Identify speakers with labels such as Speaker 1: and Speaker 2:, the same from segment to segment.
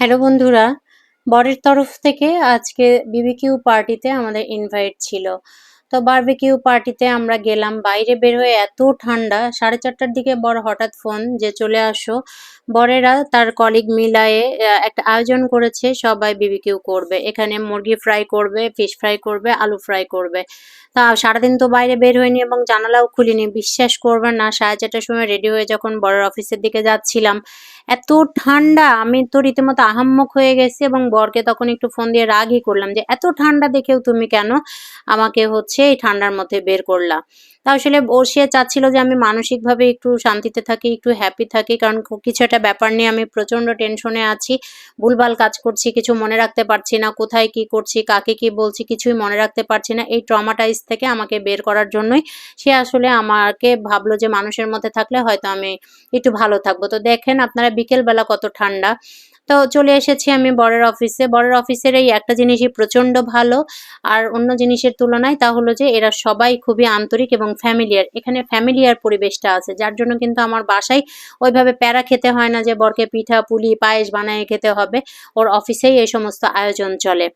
Speaker 1: Hello বন্ধুরা, বরের তরফ থেকে আজকে বিবিকিউ পার্টিতে আমাদের ইনভাইট ছিল। তো বারবিকিউ পার্টিতে আমরা গেলাম। বাইরে বের হয়ে এত ঠান্ডা, 4:30টার দিকে বর হঠাৎ ফোন যে চলে আসো। বরেরা তার কলিগ মিলায়ে একটা আয়োজন করেছে, সবাই বিবিকিউ করবে। এখানে মুরগি ফ্রাই করবে, ফিশ ফ্রাই করবে, আলু ফ্রাই করবে। তা সারাদিন তো বাইরে বের হইনি এবং জানালাও খুলিনি। বিশ্বাস করবেন না, 4:30টার সময় রেডি হয়ে যখন বরের অফিসের দিকে যাচ্ছিলাম, এত ঠান্ডা, আমি তো রীতিমতো আহাম্মক হয়ে গেছি এবং বরকে তখন একটু ফোন দিয়ে রাগই করলাম যে এত ঠান্ডা দেখেও তুমি কেন আমাকে এই ঠান্ডার মধ্যে বের করলা। তা আসলে সে চাচ্ছিল যে আমি মানসিকভাবে একটু শান্তিতে থাকি, একটু হ্যাপি থাকি, কারণ কিছু একটা ব্যাপার নিয়ে আমি প্রচন্ড টেনশনে আছি। ভুলভাল কাজ করছি, কিছু মনে রাখতে পারছি না, কোথায় কি করছি, কাকে কি বলছি, কিছুই মনে রাখতে পারছি না। এই ট্রমাটাইজ থেকে আমাকে বের করার জন্যই সে আসলে আমাকে ভাবলো যে মানুষের মধ্যে থাকলে হয়তো আমি একটু ভালো থাকবো। তো দেখেন আপনারা বিকেল বেলা কত ঠান্ডা। তো চলে এসেছি আমি বরের অফিসে। বরের অফিসের এই একটা জিনিসই প্রচন্ড ভালো আর অন্য জিনিসের তুলনায়, তা হলো যে এরা সবাই খুবই আন্তরিক এবং ফ্যামিলিয়ার। এখানে ফ্যামিলিয়ার পরিবেশটা আছে, যার জন্য কিন্তু আমার বাসায় ওইভাবে প্যারা খেতে হয় না যে বরকে পিঠা পুলি পায়েস বানায় খেতে হবে। ওর অফিসেই এই সমস্ত আয়োজন চলে।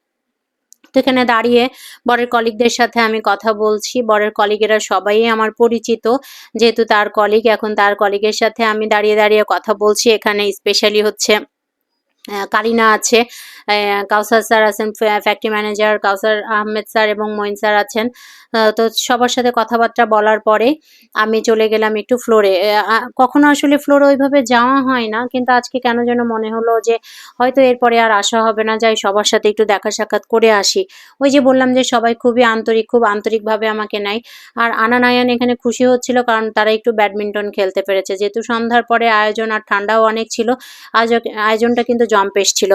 Speaker 1: তো এখানে দাঁড়িয়ে বরের কলিগদের সাথে আমি কথা বলছি। বরের কলিগেরা সবাই আমার পরিচিত, যেহেতু তার কলিগ, এখন তার কলিগের সাথে আমি দাঁড়িয়ে দাঁড়িয়ে কথা বলছি। এখানে স্পেশালি হচ্ছে কারিনা আছে, কাউসার স্যার আছেন, ফ্যাক্টরি ম্যানেজার কাউসার আহমেদ স্যার এবং মঈন স্যার আছেন। তো সবার সাথে কথাবার্তা বলার পরে আমি চলে গেলাম একটু ফ্লোরে। কখনো আসলে ফ্লোরে ওইভাবে যাওয়া হয় না, কিন্তু আজকে কেন যেন মনে হলো যে হয়তো এরপরে আর আসা হবে না, যাই সবার সাথে একটু দেখা সাক্ষাৎ করে আসি। ওই যে বললাম যে সবাই খুবই আন্তরিক, খুব আন্তরিকভাবে আমাকে নেয়। আর আনান আয়ান এখানে খুশি হচ্ছিল, কারণ তারা একটু ব্যাডমিন্টন খেলতে পেরেছে। যেহেতু সন্ধ্যার পরে আয়োজন আর ঠান্ডাও অনেক ছিল, আয়োজনটা কিন্তু জম্পেশ ছিল।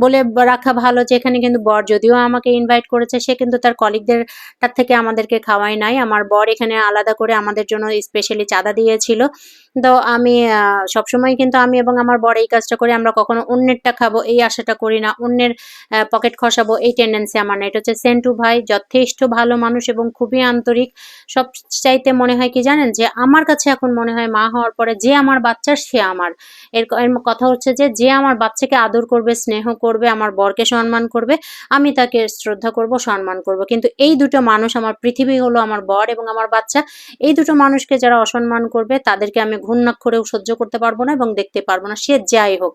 Speaker 1: বলে রাখা ভালো যে এখানে কিন্তু বর যদিও আমাকে ইনভাইট করেছে, সে কিন্তু তার কলিগদের তার থেকে আমাদেরকে খাওয়াই নাই। আমার বর এখানে আলাদা করে আমাদের জন্য স্পেশালি চাঁদা দিয়েছিল। তো আমি সবসময় কিন্তু আমি এবং আমার বর এই কাজটা করি, আমরা কখনো অন্যেরটা খাবো এই আশাটা করি না, অন্যের পকেট খসাবো এই টেন্ডেন্সি আমার না। এটা হচ্ছে সেন্টু ভাই যথেষ্ট ভালো মানুষ এবং খুবই আন্তরিক। সব চাইতে মনে হয় কি জানেন, যে আমার কাছে এখন মনে হয় মা হওয়ার পরে যে আমার বাচ্চা সে আমার। এর কথা হচ্ছে যে যে আমার বাচ্চাকে আদর করবে, স্নেহ করবে, আমার বরকে সম্মান করবে, আমি তাকে শ্রদ্ধা করব, সম্মান করব। কিন্তু এই দুটো মানুষ, আমার পৃথিবী হলো আমার বর এবং আমার বাচ্চা, এই দুটো মানুষকে যারা অসম্মান করবে তাদেরকে আমি ঘুণাক্ষরেও সহ্য করতে পারবো না এবং দেখতে পারবো না, সে যাই হোক।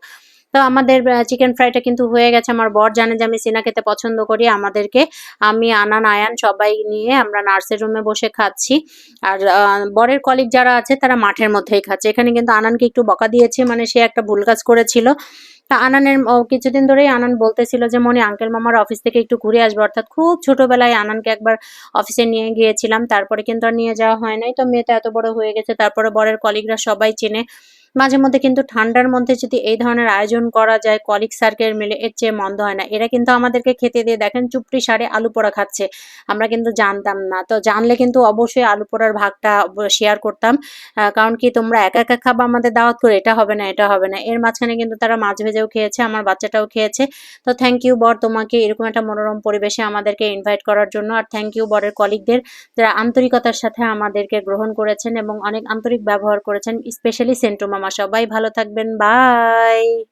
Speaker 1: তো আমাদের চিকেন ফ্রাইটা কিন্তু হয়ে গেছে। আমার বর জানে যে আমি সিনা খেতে পছন্দ করি। আমাদেরকে, আমি আনান আয়ান সবাই নিয়ে আমরা নার্সের রুমে বসে খাচ্ছি। আর বরের কলিগ যারা আছে তারা মাঠের মধ্যেই খাচ্ছে। এখানে কিন্তু আনানকে একটু বকা দিয়েছি, মানে সে একটা ভুল কাজ করেছিল। তা আনানের কিছুদিন ধরেই আনান বলতেছিল যে মনি আঙ্কেল মামার অফিস থেকে একটু ঘুরে আসবো, অর্থাৎ খুব ছোটবেলায় আনানকে একবার অফিসে নিয়ে গিয়েছিলাম, তারপরে কিন্তু আর নিয়ে যাওয়া হয় নাই। তো মেয়েটা এত বড় হয়ে গেছে, তারপরে বরের কলিগরা সবাই চেনে। মাঝে মধ্যে কিন্তু ঠান্ডার মধ্যে যদি এই ধরনের আয়োজন করা যায় কলিগ সার্কেল মিলে, এর চেয়ে মন্দ হয় না। এরা কিন্তু আমাদেরকে খেতে দিয়ে দেখেন চুপড়ি সারে আলু পোড়া খাচ্ছে, আমরা কিন্তু জানতাম না। তো জানলে কিন্তু অবশ্যই আলু পোড়ার ভাগটা শেয়ার করতাম। কারণ কি তোমরা একা একা খাবা আমাদের দাওয়াত করে, এটা হবে না, এটা হবে না। এর মাঝখানে কিন্তু তারা মাছ ভেজেও খেয়েছে, আমার বাচ্চাটাও খেয়েছে। তো থ্যাংক ইউ বর, তোমাকে এরকম একটা মনোরম পরিবেশে আমাদেরকে ইনভাইট করার জন্য। আর থ্যাংক ইউ বরের কলিগদের, যারা আন্তরিকতার সাথে আমাদেরকে গ্রহণ করেছেন এবং অনেক আন্তরিক ব্যবহার করেছেন, স্পেশালি সেন্টু মামা। সবাই ভালো থাকবেন, বাই।